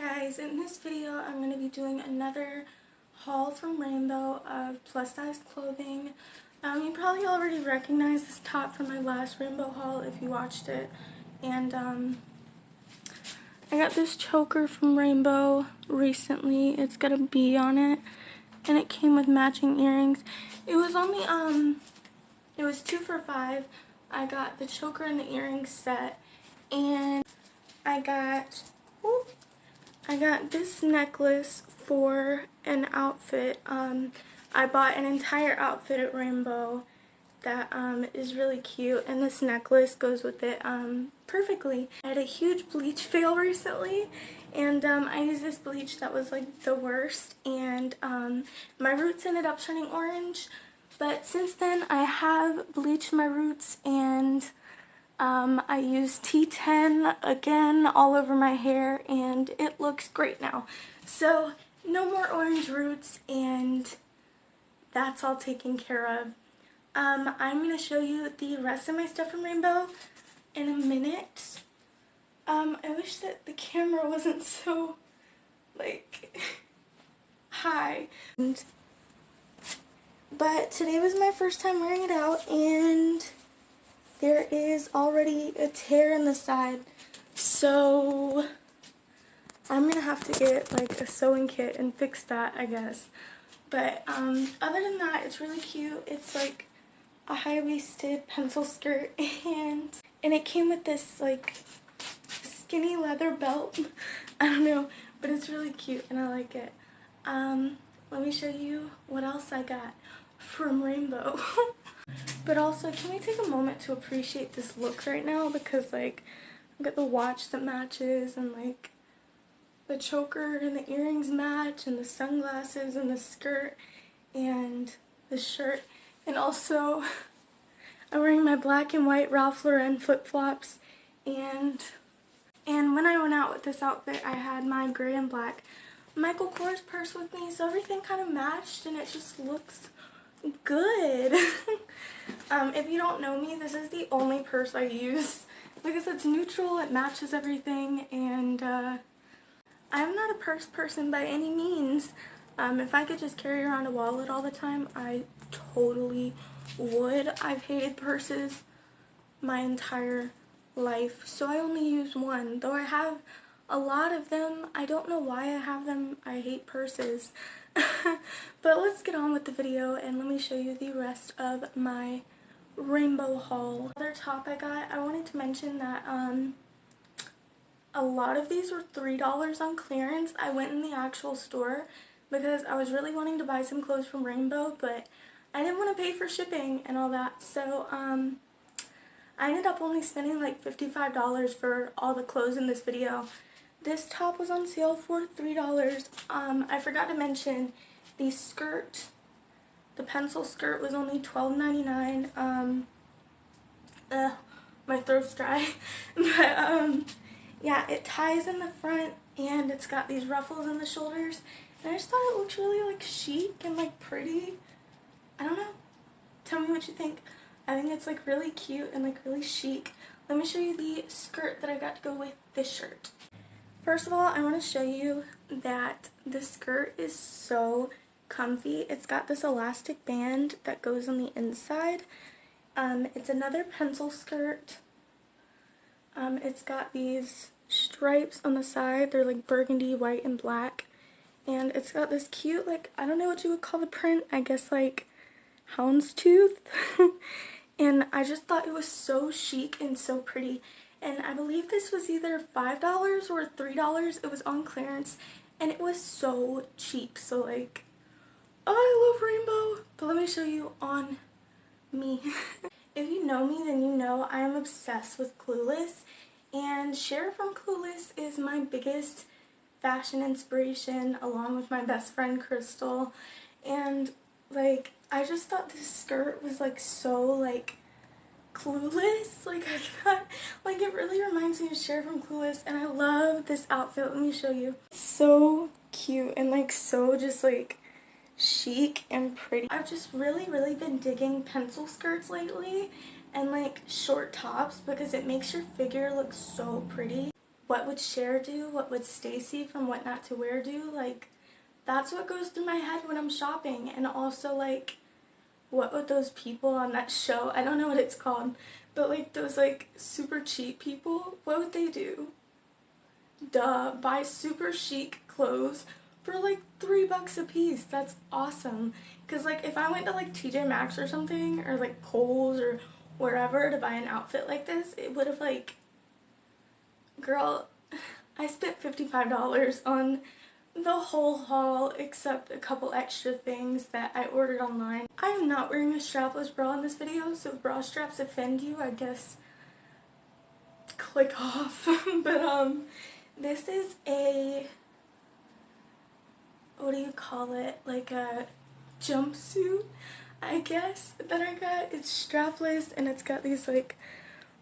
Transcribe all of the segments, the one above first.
Guys, in this video I'm going to be doing another haul from Rainbow of plus size clothing. You probably already recognize this top from my last Rainbow haul if you watched it. And I got this choker from Rainbow recently. It's got a bee on it and it came with matching earrings. It was only it was 2 for $5. I got the choker and the earrings set, and I got this necklace for an outfit. I bought an entire outfit at Rainbow that is really cute, and this necklace goes with it perfectly. I had a huge bleach fail recently, and I used this bleach that was like the worst, and my roots ended up turning orange. But since then I have bleached my roots, and I use T10 again all over my hair, and it looks great now. So no more orange roots, and that's all taken care of. I'm going to show you the rest of my stuff from Rainbow in a minute. I wish that the camera wasn't so, like, high. But today was my first time wearing it out, and there is already a tear in the side, so I'm going to have to get like a sewing kit and fix that, I guess. But other than that, it's really cute. It's like a high-waisted pencil skirt, and it came with this like skinny leather belt. I don't know, but it's really cute and I like it. Let me show you what else I got from Rainbow. But also, can we take a moment to appreciate this look right now, because like I've got the watch that matches, and like the choker and the earrings match, and the sunglasses and the skirt and the shirt, and also I'm wearing my black and white Ralph Lauren flip-flops, and when I went out with this outfit I had my gray and black Michael Kors purse with me, so everything kind of matched and it just looks good. If you don't know me, this is the only purse I use because it's neutral, it matches everything, and I'm not a purse person by any means. If I could just carry around a wallet all the time, I totally would. I've hated purses my entire life, so I only use one. Though I have a lot of them, I don't know why I have them. I hate purses. But let's get on with the video and let me show you the rest of my Rainbow haul. Another top I got, I wanted to mention that a lot of these were $3 on clearance. I went in the actual store because I was really wanting to buy some clothes from Rainbow, but I didn't want to pay for shipping and all that, so I ended up only spending like $55 for all the clothes in this video. This top was on sale for $3. I forgot to mention the skirt. The pencil skirt was only $12.99. My throat's dry. But yeah, it ties in the front and it's got these ruffles in the shoulders. And I just thought it looked really like chic and like pretty. I don't know. Tell me what you think. I think it's like really cute and like really chic. Let me show you the skirt that I got to go with this shirt. First of all, I want to show you that the skirt is so comfy. It's got this elastic band that goes on the inside. It's another pencil skirt. It's got these stripes on the side. They're like burgundy, white, and black. And it's got this cute, like, I don't know what you would call the print. I guess like houndstooth. And I just thought it was so chic and so pretty. And I believe this was either $5 or $3. It was on clearance, and it was so cheap. So like, oh, I love Rainbow. But let me show you on me. If you know me, then you know I am obsessed with Clueless, and Cher from Clueless is my biggest fashion inspiration, along with my best friend Crystal. And like, I just thought this skirt was like so like Clueless. Like, I thought, like, it really reminds me of Cher from Clueless, and I love this outfit. Let me show you. It's so cute and like so just like chic and pretty. I've just really been digging pencil skirts lately and like short tops because it makes your figure look so pretty. what would Cher do, what would Stacy from What Not to Wear do, like, that's what goes through my head when I'm shopping. And also, like, what would those people on that show, I don't know what it's called, but like those like super cheap people, what would they do? Duh, buy super chic clothes for like $3 a piece. That's awesome. Because like if I went to like TJ Maxx or something, or like Kohl's or wherever to buy an outfit like this, it would have like, girl, I spent $55 on the whole haul except a couple extra things that I ordered online. I am not wearing a strapless bra in this video, so if bra straps offend you, I guess click off. But this is a, what do you call it, like a jumpsuit, I guess, that I got. It's strapless and it's got these like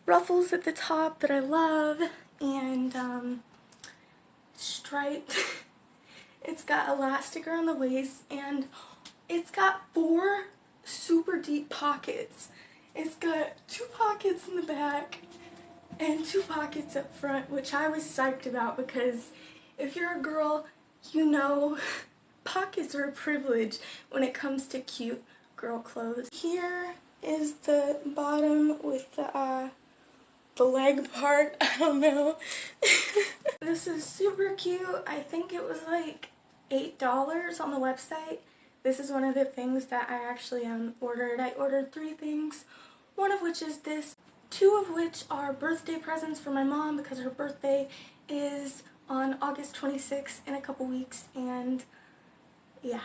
ruffles at the top that I love, and striped. It's got elastic around the waist, and it's got 4 super deep pockets. It's got 2 pockets in the back and 2 pockets up front, which I was psyched about because if you're a girl, you know pockets are a privilege when it comes to cute girl clothes. Here is the bottom with the leg part, I don't know. This is super cute. I think it was like $8 on the website. This is one of the things that I actually ordered. I ordered 3 things, one of which is this, 2 of which are birthday presents for my mom because her birthday is on August 26th in a couple weeks, and yeah.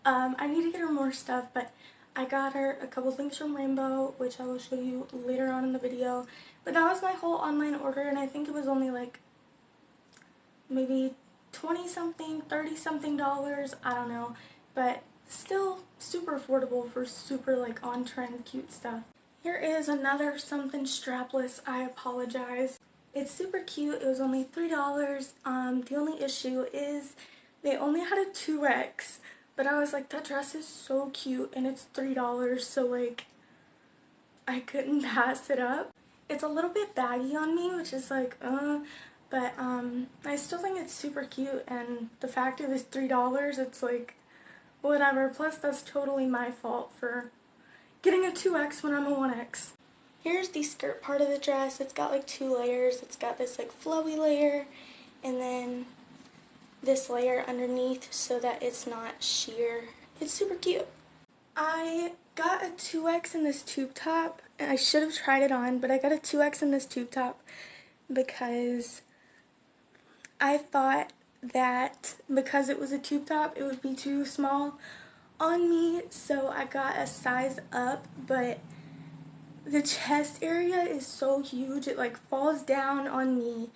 I need to get her more stuff, but I got her a couple things from Rainbow, which I will show you later on in the video. But that was my whole online order, and I think it was only like maybe 20-something, 30-something dollars, I don't know, but still super affordable for super like on-trend cute stuff. Here is another something strapless, I apologize. It's super cute, it was only $3, the only issue is they only had a 2X, but I was like, that dress is so cute and it's $3, so like, I couldn't pass it up. It's a little bit baggy on me, which is like, but I still think it's super cute, and the fact it was $3, it's like, whatever. Plus, that's totally my fault for getting a 2X when I'm a 1X. Here's the skirt part of the dress. It's got like 2 layers. It's got this like flowy layer, and then this layer underneath so that it's not sheer. It's super cute. I got a 2X in this tube top, and I should have tried it on, but I got a 2X in this tube top because I thought that because it was a tube top, it would be too small on me, so I got a size up, but the chest area is so huge, it like falls down on me,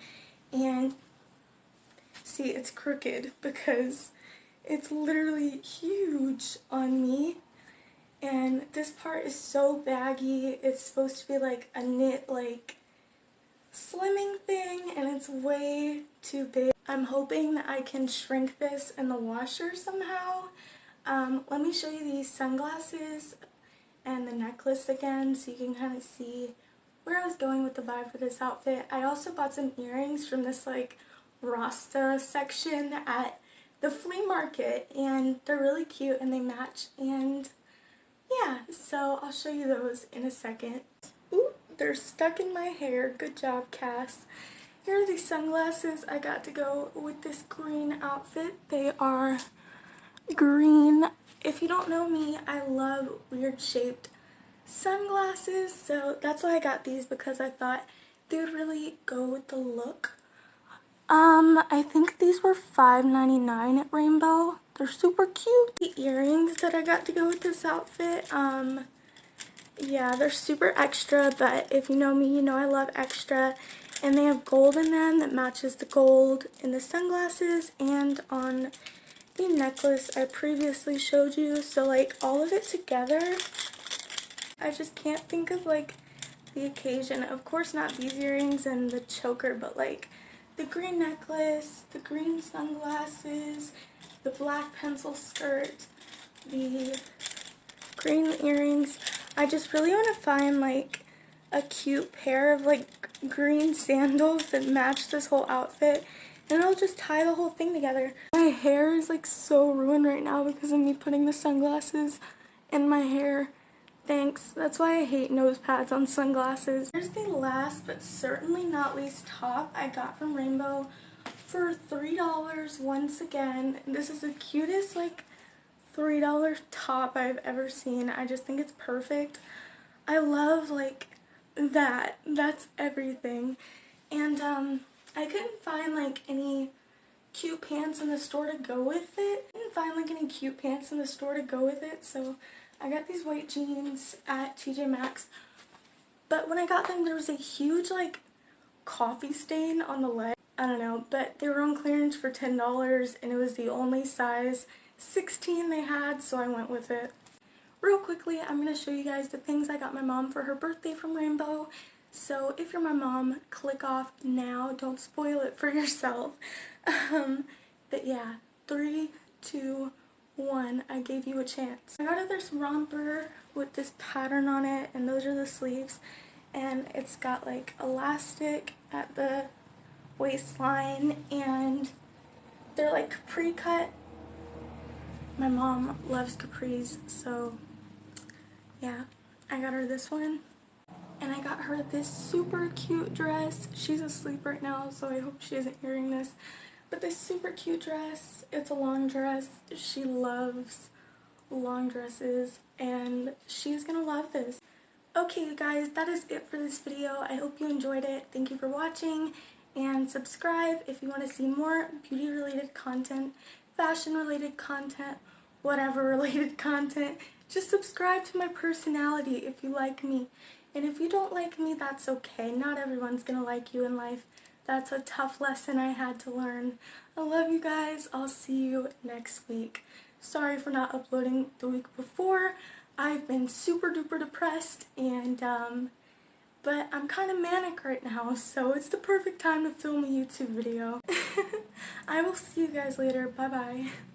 and see, it's crooked because it's literally huge on me, and this part is so baggy. It's supposed to be like a knit, like, slimming thing, and it's way too big. I'm hoping that I can shrink this in the washer somehow. Let me show you these sunglasses and the necklace again so you can kind of see where I was going with the vibe for this outfit. I also bought some earrings from this like Rasta section at the flea market, and they're really cute and they match, and yeah, so I'll show you those in a second. Ooh, they're stuck in my hair. Good job, Cass. Here are these sunglasses I got to go with this green outfit. They are green. If you don't know me, I love weird shaped sunglasses, so that's why I got these, because I thought they would really go with the look. I think these were $5.99 at Rainbow. They're super cute. The earrings that I got to go with this outfit, yeah, they're super extra, but if you know me, you know I love extra. And they have gold in them that matches the gold in the sunglasses and on the necklace I previously showed you. So like all of it together, I just can't think of like the occasion. Of course not these earrings and the choker, but like the green necklace, the green sunglasses, the black pencil skirt, the green earrings. I just really want to find like a cute pair of like green sandals that match this whole outfit, and I'll just tie the whole thing together. My hair is like so ruined right now because of me putting the sunglasses in my hair. Thanks. That's why I hate nose pads on sunglasses. Here's the last but certainly not least top I got from Rainbow for $3 once again. This is the cutest like $3 top I've ever seen. I just think it's perfect. I love like that. That's everything. And I couldn't find like any cute pants in the store to go with it. I didn't find like any cute pants in the store to go with it, so I got these white jeans at TJ Maxx. But when I got them, there was a huge like coffee stain on the leg. I don't know, but they were on clearance for $10 and it was the only size 16 they had, so I went with it. Real quickly, I'm going to show you guys the things I got my mom for her birthday from Rainbow. So if you're my mom, click off now. Don't spoil it for yourself. But yeah, 3, 2, 1. I gave you a chance. I got her this romper with this pattern on it, and those are the sleeves. And it's got like elastic at the waistline, and they're like capri cut. My mom loves capris, so yeah, I got her this one. And I got her this super cute dress. She's asleep right now, so I hope she isn't hearing this. But this super cute dress, it's a long dress. She loves long dresses, and she's gonna love this. Okay, you guys, that is it for this video. I hope you enjoyed it. Thank you for watching, and subscribe if you want to see more beauty-related content, fashion-related content, whatever related content. Just subscribe to my personality if you like me. And if you don't like me, that's okay. Not everyone's gonna like you in life. That's a tough lesson I had to learn. I love you guys. I'll see you next week. Sorry for not uploading the week before. I've been super duper depressed, and but I'm kind of manic right now, so it's the perfect time to film a YouTube video. I will see you guys later. Bye bye.